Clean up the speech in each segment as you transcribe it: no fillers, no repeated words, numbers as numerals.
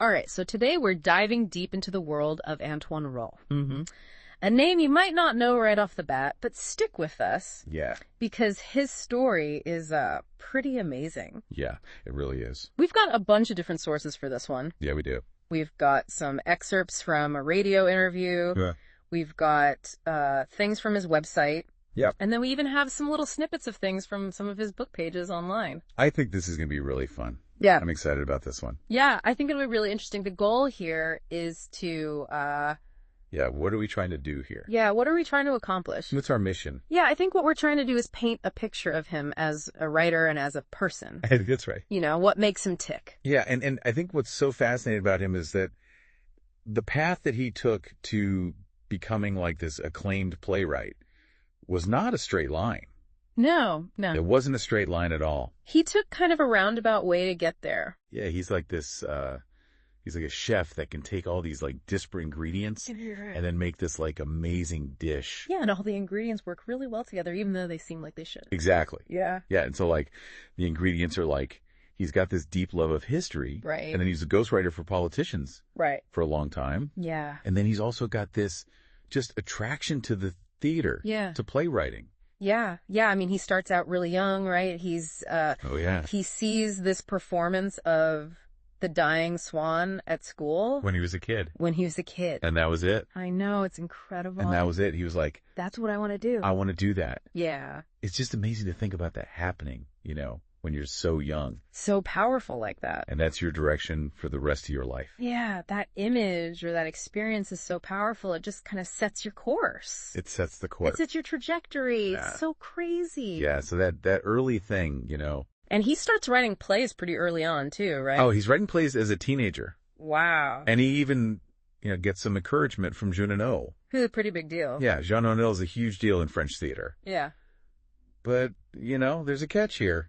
All right, so today we're diving deep into the world of Antoine Roll. Mm-hmm. A name you might not know right off the bat, but stick with us Yeah. because his story is pretty amazing. Yeah, it really is. We've got a bunch of different sources for this one. Yeah, we do. We've got some excerpts from a radio interview. Yeah. We've got things from his website. Yep. And then we even have some little snippets of things from some of his book pages online. I think this is going to be really fun. Yeah. I'm excited about this one. Yeah, I think it'll be really interesting. The goal here is to... Yeah, what are we trying to do here? Yeah, what are we trying to accomplish? What's our mission? Yeah, I think what we're trying to do is paint a picture of him as a writer and as a person. I think that's right. You know, what makes him tick. Yeah, and I think what's so fascinating about him is that the path that he took to becoming like this acclaimed playwright was not a straight line. No. It wasn't a straight line at all. He took kind of a roundabout way to get there. Yeah, he's like this, he's like a chef that can take all these like disparate ingredients and then make this like amazing dish. Yeah, and all the ingredients work really well together, even though they seem like they should. Exactly. Yeah. Yeah, and so like the ingredients are like, he's got this deep love of history. Right. And then he's a ghostwriter for politicians. Right. For a long time. Yeah. And then he's also got this just attraction to the theater. Yeah. To playwriting. Yeah. I mean, he starts out really young, right? He's, oh yeah. He sees this performance of The Dying Swan at school. When he was a kid. And that was it. I know, it's incredible. And that was it. He was like, that's what I want to do. I want to do that. Yeah. It's just amazing to think about that happening, when you're so young. So powerful like that. And that's your direction for the rest of your life. Yeah, that image or that experience is so powerful. It just kind of sets your course. It sets the course. It sets your trajectory. Yeah. It's so crazy. Yeah, so that early thing, And he starts writing plays pretty early on, too, right? Oh, he's writing plays as a teenager. Wow. And he even, gets some encouragement from Jean Anouilh. Who's a pretty big deal. Yeah, Jean Anouilh is a huge deal in French theater. Yeah. But, there's a catch here.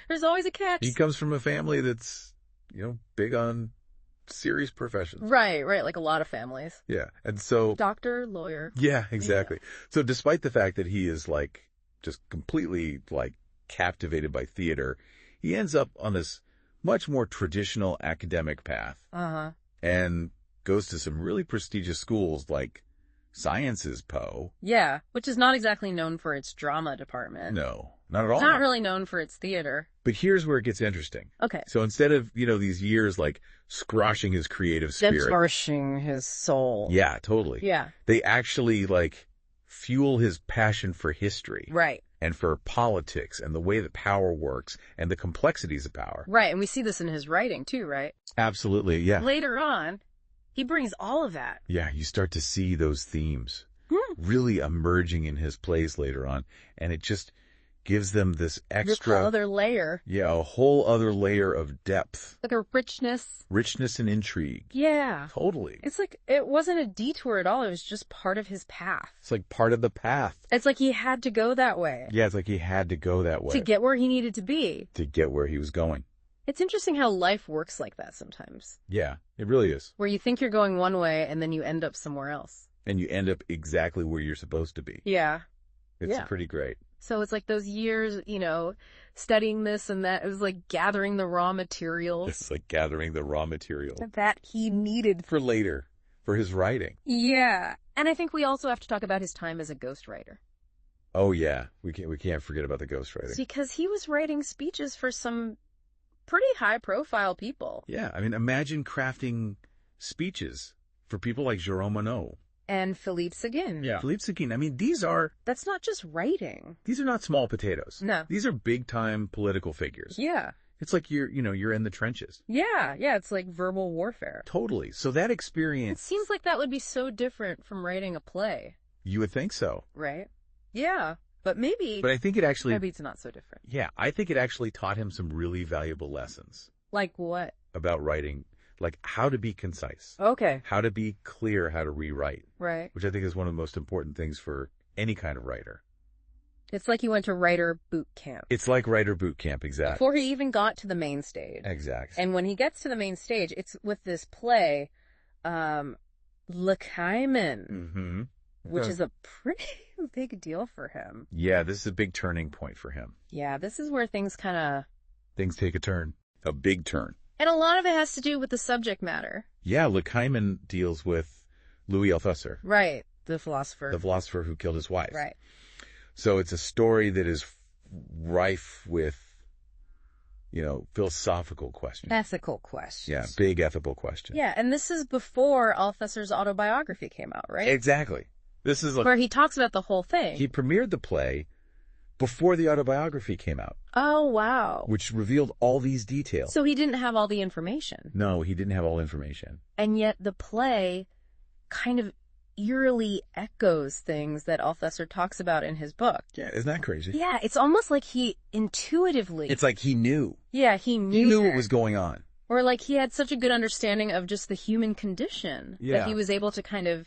There's always a catch. He comes from a family that's, big on serious professions. Right, like a lot of families. Yeah, and so... Doctor, lawyer. Yeah, exactly. Yeah. So despite the fact that he is, just completely, captivated by theater, he ends up on this much more traditional academic path. Uh-huh. And goes to some really prestigious schools like Sciences Po. Yeah, which is not exactly known for its drama department. No, not at all. It's not really known for its theater. But here's where it gets interesting. Okay. So instead of, these years squashing his creative spirit. Squashing his soul. Yeah, totally. Yeah. They actually fuel his passion for history. Right. And for politics and the way that power works and the complexities of power. Right, and we see this in his writing too, right? Absolutely, yeah. Later on, he brings all of that. Yeah, you start to see those themes really emerging in his plays later on. And it just gives them this extra... This other layer. Yeah, a whole other layer of depth. Like a richness. Richness and intrigue. Yeah. Totally. It's like, it wasn't a detour at all. It was just part of his path. It's like part of the path. It's like he had to go that way. Yeah, it's like he had to go that way. To get where he needed to be. To get where he was going. It's interesting how life works like that sometimes. Yeah, it really is. Where you think you're going one way and then you end up somewhere else. And you end up exactly where you're supposed to be. Yeah. It's pretty great. So it's like those years, studying this and that. It was like gathering the raw materials. It's like gathering the raw material. That he needed. For later. For his writing. Yeah. And I think we also have to talk about his time as a ghostwriter. Oh, yeah. We can't forget about the ghostwriting. Because he was writing speeches for some pretty high-profile people. Yeah. I mean, imagine crafting speeches for people like Jérôme Monod. And Philippe Seguin. Yeah. Philippe Seguin. I mean, That's not just writing. These are not small potatoes. No. These are big-time political figures. Yeah. It's like you're in the trenches. Yeah. It's like verbal warfare. Totally. So that experience... It seems like that would be so different from writing a play. You would think so. Right? Yeah. But maybe... But I think it actually... Maybe it's not so different. Yeah. I think it actually taught him some really valuable lessons. Like what? About writing. Like how to be concise. Okay. How to be clear, how to rewrite. Right. Which I think is one of the most important things for any kind of writer. It's like he went to writer boot camp. It's like writer boot camp, exactly. Before he even got to the main stage. Exactly. And when he gets to the main stage, it's with this play, Le Caiman, Mm-hmm. which is a pretty big deal for him. Yeah, this is a big turning point for him. Yeah, this is where things kind of... Things take a turn. A big turn. And a lot of it has to do with the subject matter. Yeah, Luckhyman deals with Louis Althusser, Right. The philosopher. the philosopher who killed his wife. Right. So it's a story that is rife with, philosophical questions. Ethical questions. Yeah, big ethical questions. Yeah, and this is before Althusser's autobiography came out, right? Exactly. This is Where he talks about the whole thing. he premiered the play before the autobiography came out, Oh, wow. which revealed all these details. So he didn't have all the information. No, he didn't have all information. And yet the play kind of eerily echoes things that Althusser talks about in his book. Yeah, isn't that crazy? Yeah, it's almost like he intuitively... It's like he knew. Yeah, he knew what was going on. Or like he had such a good understanding of just the human condition Yeah. that he was able to kind of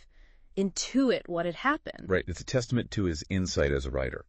intuit what had happened. Right. It's a testament to his insight as a writer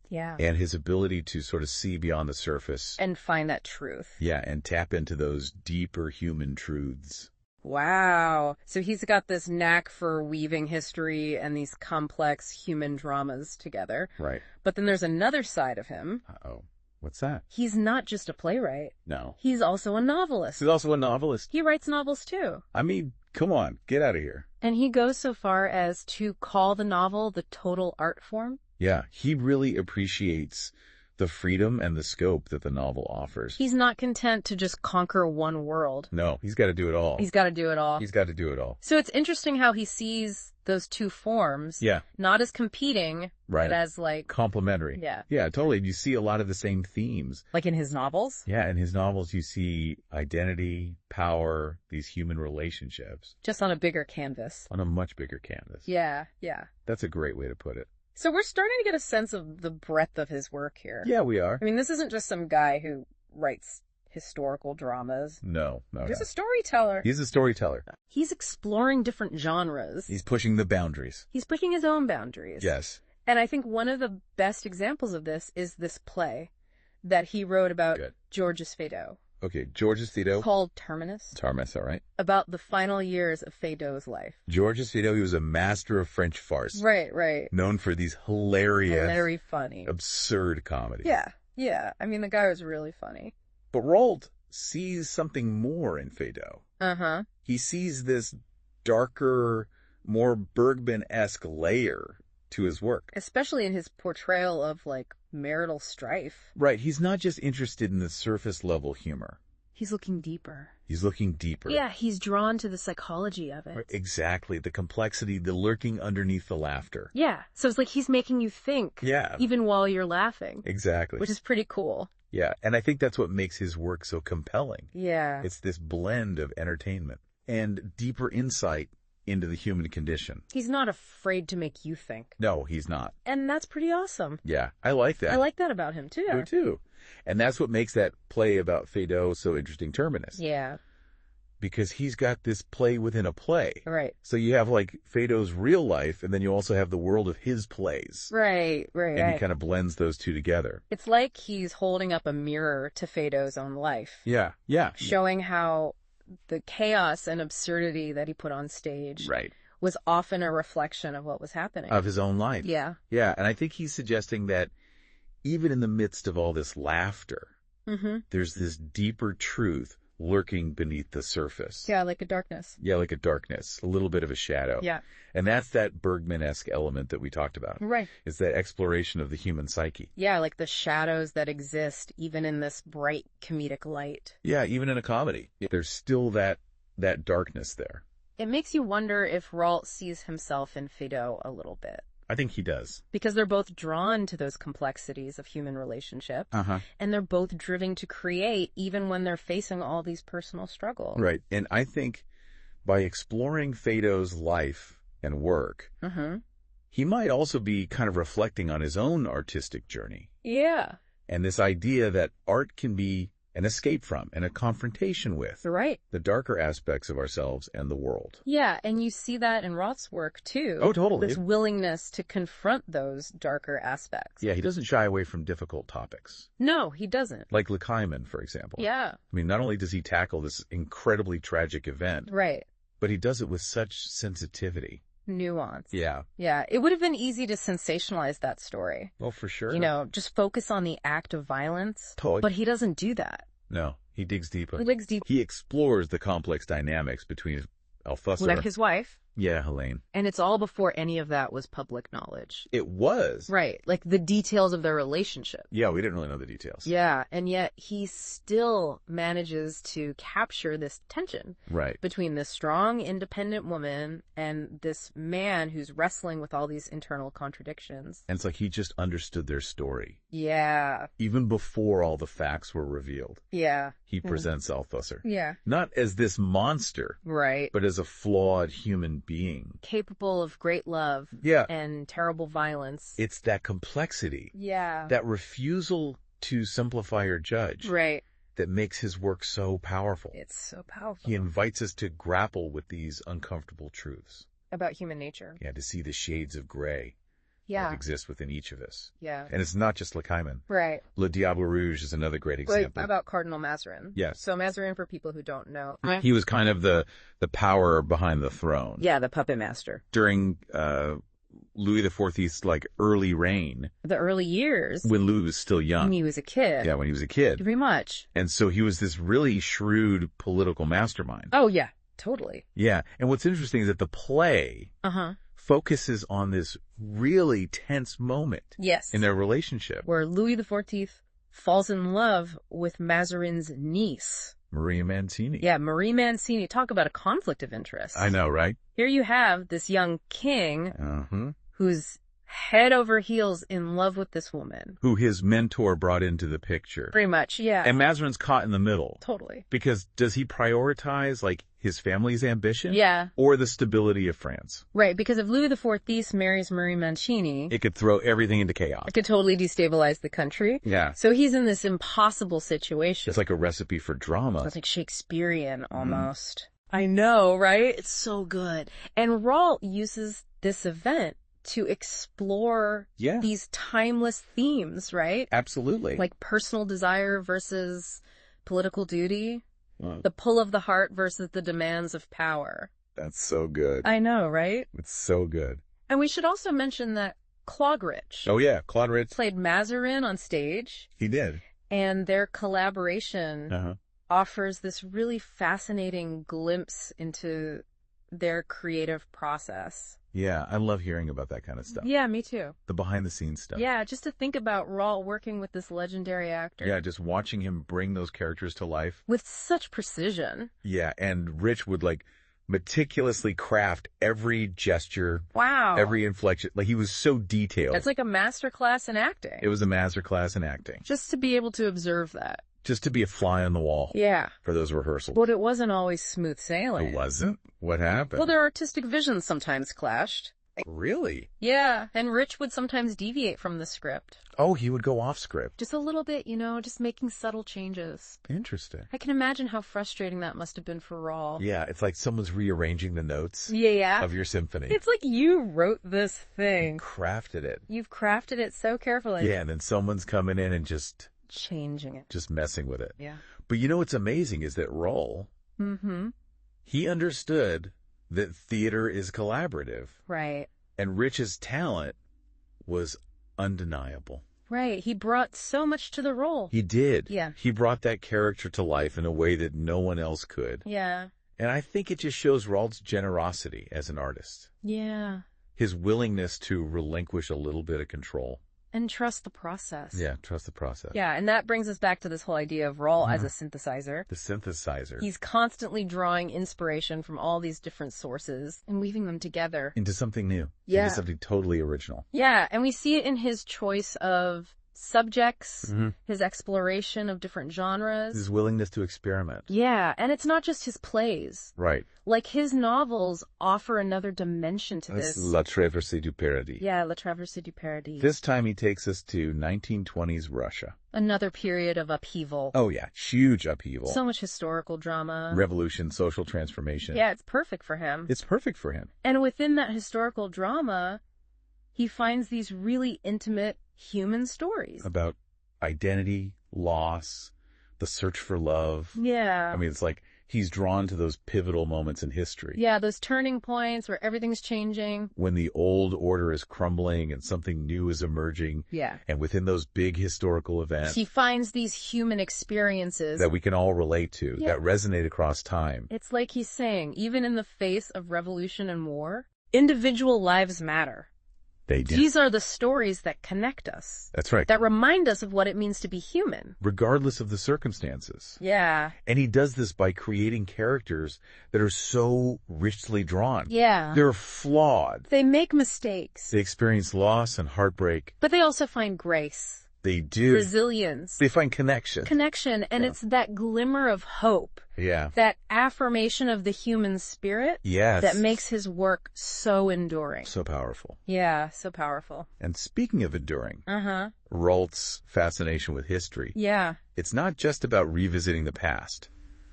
Yeah. and his ability to sort of see beyond the surface. And find that truth. Yeah, and tap into those deeper human truths. Wow. So he's got this knack for weaving history and these complex human dramas together. Right. But then there's another side of him. Uh-oh. What's that? He's not just a playwright. No. He's also a novelist. He's also a novelist. He writes novels too. I mean, come on, get out of here. And he goes so far as to call the novel the total art form. Yeah, he really appreciates the freedom and the scope that the novel offers. He's not content to just conquer one world. No, he's got to do it all. He's got to do it all. He's got to do it all. So it's interesting how he sees those two forms. Yeah. Not as competing, Right. but as like... Complementary. Yeah. Yeah, totally. You see a lot of the same themes. Like in his novels? Yeah, in his novels you see identity, power, these human relationships Just on a bigger canvas. on a much bigger canvas. Yeah, yeah. That's a great way to put it. So we're starting to get a sense of the breadth of his work here. Yeah, we are. I mean, this isn't just some guy who writes historical dramas. No. He's a storyteller. He's a storyteller. He's exploring different genres. He's pushing the boundaries. He's pushing his own boundaries. Yes. And I think one of the best examples of this is this play that he wrote about Good. Georges Feydeau, Okay, Georges Feydeau. called Terminus, Tarmas, all right. about the final years of Feydeau's life. Georges Feydeau, he was a master of French farce. Right, right. Known for these hilarious, Very funny. absurd comedies. Yeah, yeah. I mean, the guy was really funny. But Roald sees something more in Feydeau. Uh-huh. He sees this darker, more Bergman-esque layer to his work. Especially in his portrayal of, like, marital strife. Right, he's not just interested in the surface level humor. He's looking deeper. He's looking deeper. Yeah, he's drawn to the psychology of it. Exactly, the complexity, the lurking underneath the laughter. Yeah, so it's like he's making you think. Yeah. Even while you're laughing. Exactly. Which is pretty cool. Yeah, and I think that's what makes his work so compelling. Yeah. It's this blend of entertainment and deeper insight into the human condition. He's not afraid to make you think. No, he's not. And that's pretty awesome. Yeah, I like that. I like that about him, too. Me too. And that's what makes that play about Feydeau so interesting, Terminus. Yeah. Because he's got this play within a play. Right. So you have like Feydeau's real life, and then you also have the world of his plays. Right, right. And he kind of blends those two together. It's like he's holding up a mirror to Feydeau's own life. Yeah, yeah. Showing how the chaos and absurdity that he put on stage Right. was often a reflection of what was happening. Of his own life. Yeah. Yeah, and I think he's suggesting that even in the midst of all this laughter, Mm-hmm. there's this deeper truth lurking beneath the surface. Yeah, like a darkness. Yeah, like a darkness, a little bit of a shadow. Yeah. And that's that Bergman-esque element that we talked about. Right. It's that exploration of the human psyche. Yeah, like the shadows that exist even in this bright comedic light. Yeah, even in a comedy, there's still that darkness there. It makes you wonder if Roald sees himself in Feydeau a little bit. I think he does. Because they're both drawn to those complexities of human relationship. Uh-huh. And they're both driven to create even when they're facing all these personal struggles. Right. And I think by exploring Feydeau's life and work, Mm-hmm. he might also be kind of reflecting on his own artistic journey. Yeah. And this idea that art can be an escape from and a confrontation with Right. the darker aspects of ourselves and the world. Yeah, and you see that in Roth's work, too. Oh, totally. This willingness to confront those darker aspects. Yeah, he doesn't shy away from difficult topics. No, he doesn't. Like Luckhyman, for example. Yeah. I mean, not only does he tackle this incredibly tragic event, Right. but he does it with such sensitivity. Nuance. Yeah. Yeah, it would have been easy to sensationalize that story. Well, for sure. You know, just focus on the act of violence. Totally. But he doesn't do that. No. He digs deeper. He digs deep. He explores the complex dynamics between Althusser. Like his wife. Yeah, Helene. And it's all before any of that was public knowledge. It was. Right. Like the details of their relationship. Yeah, we didn't really know the details. Yeah. And yet he still manages to capture this tension Right. between this strong, independent woman and this man who's wrestling with all these internal contradictions. And it's like he just understood their story. Yeah. Even before all the facts were revealed, Yeah. he presents Althusser. Yeah. Not as this monster, Right. but as a flawed human being. Capable of great love Yeah. and terrible violence. It's that complexity, Yeah. that refusal to simplify or judge, Right. that makes his work so powerful. It's so powerful. He invites us to grapple with these uncomfortable truths. About human nature. Yeah, to see the shades of gray that Yeah. exist within each of us. Yeah. And it's not just Le Cayman. Right. Le Diable Rouge is another great Wait, example. about Cardinal Mazarin. Yes. So Mazarin, for people who don't know. He was kind of the power behind the throne. Yeah, the puppet master. During Louis XIV's like early reign, The early years. when Louis was still young. When he was a kid. Yeah, when he was a kid. Very much. And so he was this really shrewd political mastermind. Oh, yeah. Totally. Yeah. And what's interesting is that the play Uh-huh. focuses on this really tense moment Yes. in their relationship. Where Louis XIV falls in love with Mazarin's niece. Maria Mancini. Yeah, Marie Mancini. Talk about a conflict of interest. I know, right? Here you have this young king Uh-huh. who's head over heels in love with this woman. Who his mentor brought into the picture. Pretty much, yeah. And Mazarin's caught in the middle. Totally. Because does he prioritize like his family's ambition? Yeah. Or the stability of France? Right, because if Louis XIV marries Marie Mancini, It could throw everything into chaos. it could totally destabilize the country. Yeah. So he's in this impossible situation. It's like a recipe for drama. It's like Shakespearean almost. I know, right? It's so good. And Rault uses this event to explore Yeah. these timeless themes, right? Absolutely. Like personal desire versus political duty, Wow. the pull of the heart versus the demands of power. That's so good. I know, right? It's so good. And we should also mention that Clogridge Oh yeah, Claude Ritz. played Mazarin on stage, He did. and their collaboration Uh-huh. offers this really fascinating glimpse into their creative process. Yeah, I love hearing about that kind of stuff. Yeah, me too. The behind the scenes stuff. Yeah, just to think about Rault working with this legendary actor. Yeah, just watching him bring those characters to life. With such precision. Yeah, and Rich would like meticulously craft every gesture, Wow. every inflection. Like he was so detailed. It's like a masterclass in acting. It was a masterclass in acting. Just to be able to observe that. Just to be a fly on the wall Yeah. for those rehearsals. But it wasn't always smooth sailing. It wasn't? What happened? Well, their artistic visions sometimes clashed. Really? Yeah, and Rich would sometimes deviate from the script. Oh, he would go off script. Just a little bit, just making subtle changes. Interesting. I can imagine how frustrating that must have been for Rault. Yeah, it's like someone's rearranging the notes Yeah. of your symphony. It's like you wrote this thing. Crafted it. You've crafted it so carefully. Yeah, and then someone's coming in and just Changing it. messing with it. Yeah. But you know what's amazing is that Rault, Mm-hmm. he understood that theater is collaborative, Right. and Rich's talent was undeniable. Right. He brought so much to the role. He did. Yeah. He brought that character to life in a way that no one else could. Yeah. And I think it just shows Rault's generosity as an artist. Yeah. His willingness to relinquish a little bit of control. And trust the process. Yeah, trust the process. Yeah, and that brings us back to this whole idea of Rault as a synthesizer. The synthesizer. He's constantly drawing inspiration from all these different sources and weaving them together. Into something new. Yeah. Into something totally original. Yeah, and we see it in his choice of subjects, Mhm. his exploration of different genres. His willingness to experiment. Yeah, and it's not just his plays. Right. Like, his novels offer another dimension to That's this. La Traversée du Paradis. Yeah, La Traversée du Paradis. This time he takes us to 1920s Russia. Another period of upheaval. Oh yeah, huge upheaval. So much historical drama. Revolution, social transformation. Yeah, it's perfect for him. It's perfect for him. And within that historical drama, he finds these really intimate human stories. About identity, loss, the search for love. Yeah. I mean, it's like He's drawn to those pivotal moments in history. Yeah, those turning points where everything's changing. When the old order is crumbling and something new is emerging. Yeah. And within those big historical events. He finds these human experiences that we can all relate to, Yeah. that resonate across time. It's like he's saying, even in the face of revolution and war, individual lives matter. They do. These are the stories that connect us, That's right. that remind us of what it means to be human. Regardless of the circumstances. Yeah. And he does this by creating characters that are so richly drawn. Yeah. They're flawed. They make mistakes, They experience loss and heartbreak. but they also find grace, They do. resilience, They find connection. and it's that glimmer of hope, Yeah. that affirmation of the human spirit Yes. that makes his work so enduring. So powerful. Yeah, so powerful. And speaking of enduring, Uh-huh. Rault's fascination with history, Yeah. it's not just about revisiting the past.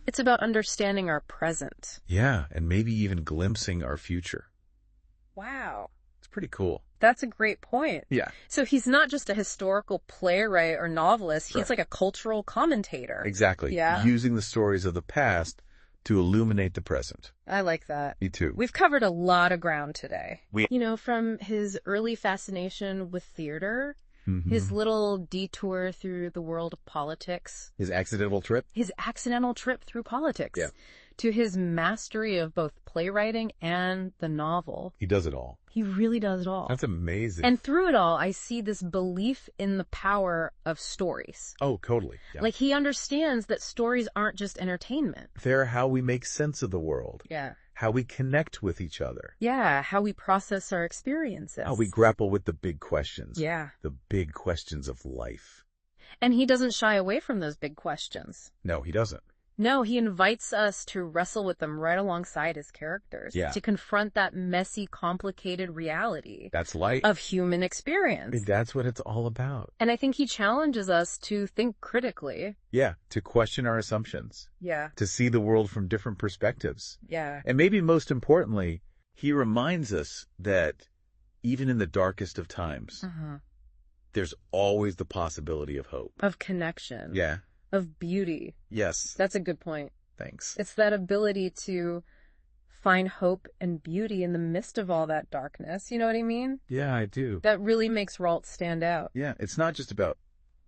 It's about understanding our present. Yeah, and maybe even glimpsing our future. Wow. It's pretty cool. That's a great point. Yeah. So he's not just a historical playwright or novelist. He's Right. like a cultural commentator. Exactly. Yeah. Using the stories of the past to illuminate the present. I like that. Me too. We've covered a lot of ground today. We- From his early fascination with theater, Mhm. his little detour through the world of politics, His accidental trip. his accidental trip through politics, Yeah. to his mastery of both playwriting and the novel. He does it all. He really does it all. That's amazing. And through it all, I see this belief in the power of stories. oh, totally. Yeah. Like, he understands that stories aren't just entertainment. They're how we make sense of the world. Yeah. How we connect with each other. Yeah, how we process our experiences. How we grapple with the big questions. Yeah. The big questions of life. And he doesn't shy away from those big questions. No, he doesn't. No, he invites us to wrestle with them right alongside his characters. Yeah. To confront that messy, complicated reality That's light. of human experience. That's what it's all about. And I think he challenges us to think critically. Yeah, to question our assumptions. Yeah. To see the world from different perspectives. Yeah. And maybe most importantly, he reminds us that even in the darkest of times, Uh-huh. there's always the possibility of hope. Of connection. Yeah. Of beauty. Yes. That's a good point. Thanks. It's that ability to find hope and beauty in the midst of all that darkness. You know what I mean? Yeah, I do. That really makes Rault stand out. Yeah, it's not just about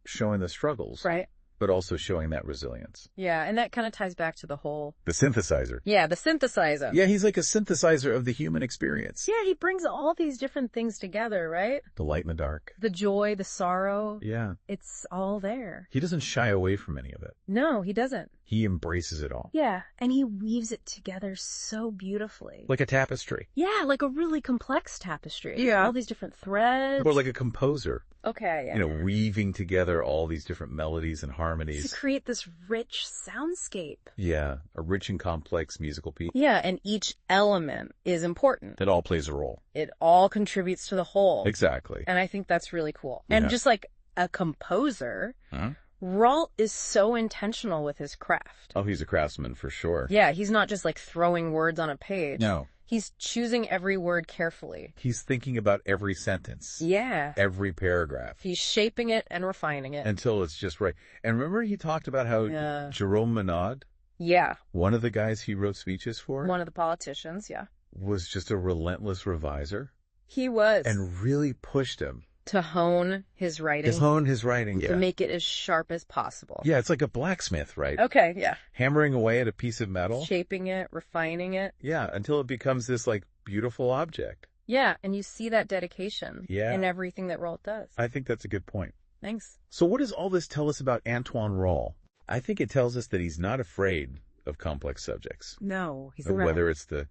showing the struggles, Right? but also showing that resilience. Yeah, and that kind of ties back to the whole... The synthesizer. Yeah, the synthesizer. Yeah, he's like a synthesizer of the human experience. Yeah, he brings all these different things together, right? The light and the dark. The joy, the sorrow. Yeah. It's all there. He doesn't shy away from any of it. No, he doesn't. He embraces it all. Yeah, and he weaves it together so beautifully. Like a tapestry. Yeah, like a really complex tapestry. Yeah. All these different threads. Or like a composer. Okay, yeah. Weaving together all these different melodies and harmonies. To create this rich soundscape. Yeah, a rich and complex musical piece Yeah, and each element is important. that all plays a role. It all contributes to the whole. Exactly. And I think that's really cool. And Yeah. just like a composer, Huh? Rault is so intentional with his craft. Oh, he's a craftsman for sure. Yeah, he's not just like throwing words on a page. No, He's choosing every word carefully. he's thinking about every sentence, Yeah. every paragraph, He's shaping it and refining it. until it's just right. And remember he talked about how Yeah. Jerome Monod, Yeah. one of the guys he wrote speeches for, One of the politicians, yeah. was just a relentless reviser He was. and really pushed him to hone his writing. to hone his writing. To Yeah. make it as sharp as possible. Yeah, it's like a blacksmith, right? Okay, yeah. Hammering away at a piece of metal. Shaping it, refining it. Yeah, until it becomes this like beautiful object. Yeah, and you see that dedication Yeah. in everything that Rault does. I think that's a good point. Thanks. So what does all this tell us about Antoine Rault? I think it tells us that he's not afraid of complex subjects. No, he's Whether it's the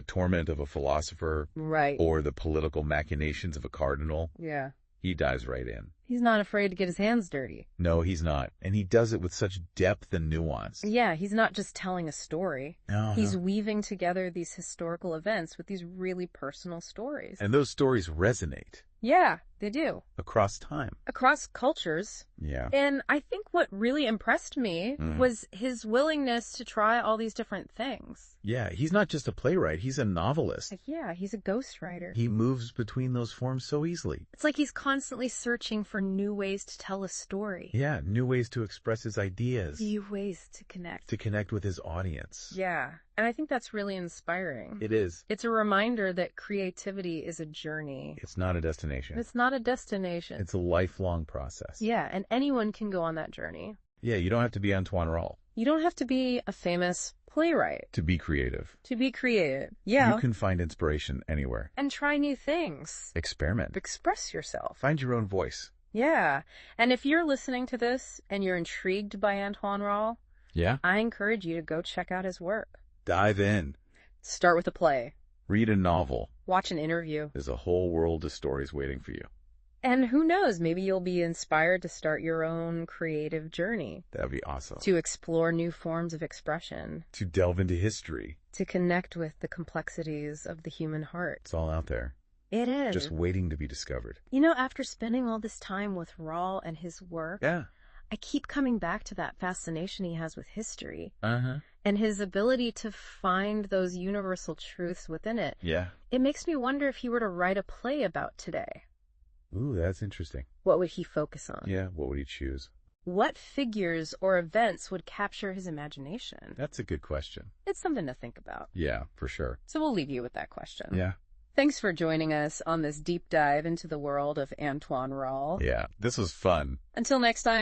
torment of a philosopher right. or the political machinations of a cardinal, Yeah. he dives right in. He's not afraid to get his hands dirty. No, he's not. And he does it with such depth and nuance. Yeah, he's not just telling a story. No, He's weaving together these historical events with these really personal stories. And those stories resonate Yeah, they do. across time. Across cultures. Yeah. And I think what really impressed me was his willingness to try all these different things. Yeah, he's not just a playwright, he's a novelist. Like, yeah, he's a ghostwriter. He moves between those forms so easily. It's like he's constantly searching for new ways to tell a story. Yeah, new ways to express his ideas. New ways to connect. To connect with his audience. Yeah, and I think that's really inspiring. It is. It's a reminder that creativity is a journey. It's not a destination. It's not a destination. It's a lifelong process. Yeah, and anyone can go on that journey. Yeah, you don't have to be Antoine Rall. You don't have to be a famous playwright To be creative. to be creative. Yeah. You can find inspiration anywhere. And try new things. Experiment. Express yourself. Find your own voice. Yeah. And if you're listening to this and you're intrigued by Antoine Rall, Yeah? I encourage you to go check out his work. Dive in. Start with a play. Read a novel. Watch an interview. There's a whole world of stories waiting for you. And who knows, maybe you'll be inspired to start your own creative journey, That'd be awesome. to explore new forms of expression, To delve into history. to connect with the complexities of the human heart. It's all out there. It is. Just waiting to be discovered. You know, after spending all this time with Rall and his work, Yeah. I keep coming back to that fascination he has with history Uh-huh. and his ability to find those universal truths within it. Yeah. It makes me wonder if he were to write a play about today, Ooh, that's interesting. what would he focus on? Yeah, what would he choose? What figures or events would capture his imagination? That's a good question. It's something to think about. Yeah, for sure. So we'll leave you with that question. Yeah. Thanks for joining us on this deep dive into the world of Antoine Rall. Yeah, this was fun. Until next time.